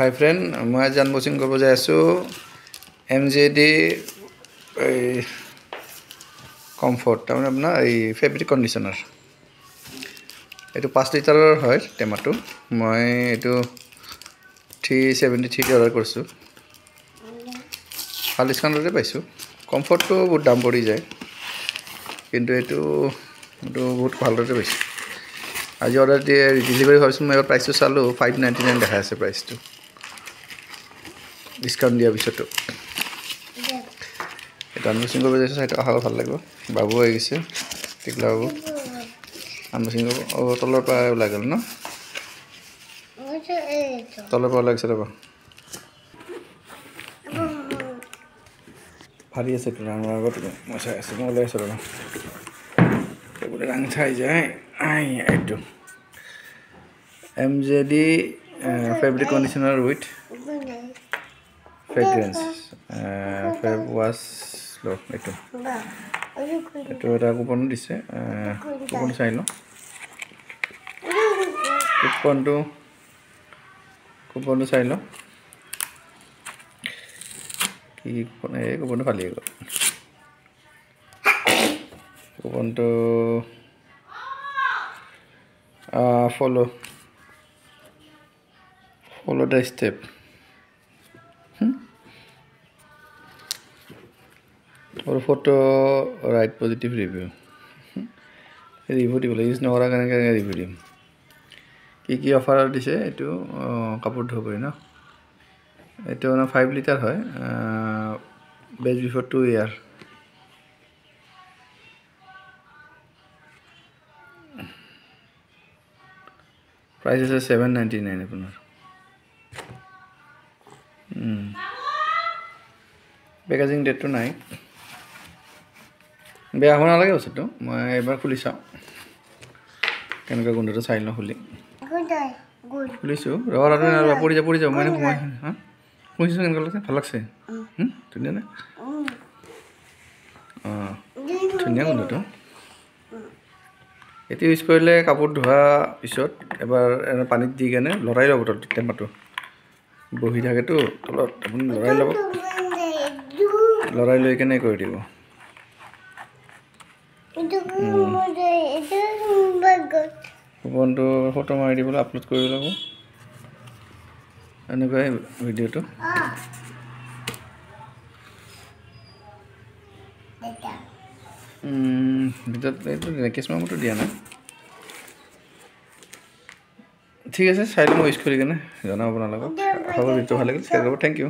হাই friend, মই আজি unboxing কৰিব যাই আছোঁ MJD কমফৰ্ট, তাৰমানে আপোনাৰ এই ফেব্ৰিক কণ্ডিশ্যনাৰ। এইটো 5 লিটাৰৰ হয় টেমাটো। মই এইটো 373 অৰ্ডাৰ কৰিছোঁ। ভাল ডিছকাউণ্টতে পাইছোঁ। কমফৰ্টটো বহুত দাম পৰি যায়, কিন্তু এইটো বহুত ভালদৰে পাইছোঁ। আজি অৰ্ডাৰ দিয়ে ডেলিভাৰী ভাবিছোঁ। মই এবাৰ প্ৰাইচটো চালোঁ, 599 দেখাই আছে প্ৰাইচটো, ডিছকাউণ্ট দিয়াৰ পিছতো। এইটো আনবক্সিং কৰিব যাইছোঁ, চাই অহা ভাল লাগিব। বাবু আহি গৈছে, টিকলা বাবু আনবক্সিং কৰিব। তলৰ পৰা ওলাই গ'ল ন, তলৰ পৰা ওলাই গৈছে। ৰ'ব, ভাৰি আছে এইটো ৰাঙৰ আগত। মই চাই আছোঁ, মই ওলাই আছোঁ। ৰ'ব, এইবোৰে ৰাং চাই যায়। এইটো MJD fabric conditioner with fragrance Feb wash ল'। এইটো এটা কুপন দিছে, কুপনটো চাই লওঁ। কুপনটো চাই লওঁ। কি কুপন? এই কুপনটো খালী হৈ গ'ল। কুপনটো follow' the step. Photo write positive review দিব লাগিব। ইউজ নকৰা কেনেকৈ ৰিভিউ দিম? কি অফাৰ দিছে? এইটো কাপোৰ ধুব পাৰি ন। এইটো মানে 5 লিটাৰ হয়, বেষ্ট বিফৰ 2 year। প্ৰাইচ আছে 799 আপোনাৰ। পেকেজিং ডেটটো নাই। বেয়া হ'ব নালাগে বস্তুটো। মই এবাৰ খুলি চাওঁ কেনেকুৱা গোন্ধটো, চাই লওঁ খুলিছোঁ। ৰ'বা, পৰি যাব। মই শুনিছোঁ কেনেকুৱা লাগিছে? ভাল লাগছে, ধুনীয়া নে? ধুনীয়া গোন্ধটো। এইটো ইউজ কৰিলে কাপোৰ ধোৱা পিছত এবাৰ পানীত দি কেনে লৰাই ল'ব। টেমাটো বহি থাকেতো তলত, আপুনি লৰাই ল'ব। লৰাই লৈ কেনে কৰি দিব। কুপনটো ফটো মাৰি দিবলৈ আপলোড কৰিব ল'ব। এনেকুৱাই ভিডিঅ'টো। ভিতৰত এইটো কিছুমানতো দিয়া নাই। ঠিক আছে, চাই ল'ম। ইউজ কৰি কেনে জনাব আপোনালোকক। হ'ব, ভিডিঅ'টো ভাল লাগিল, শ্বেয়াৰ কৰিব। Thank U.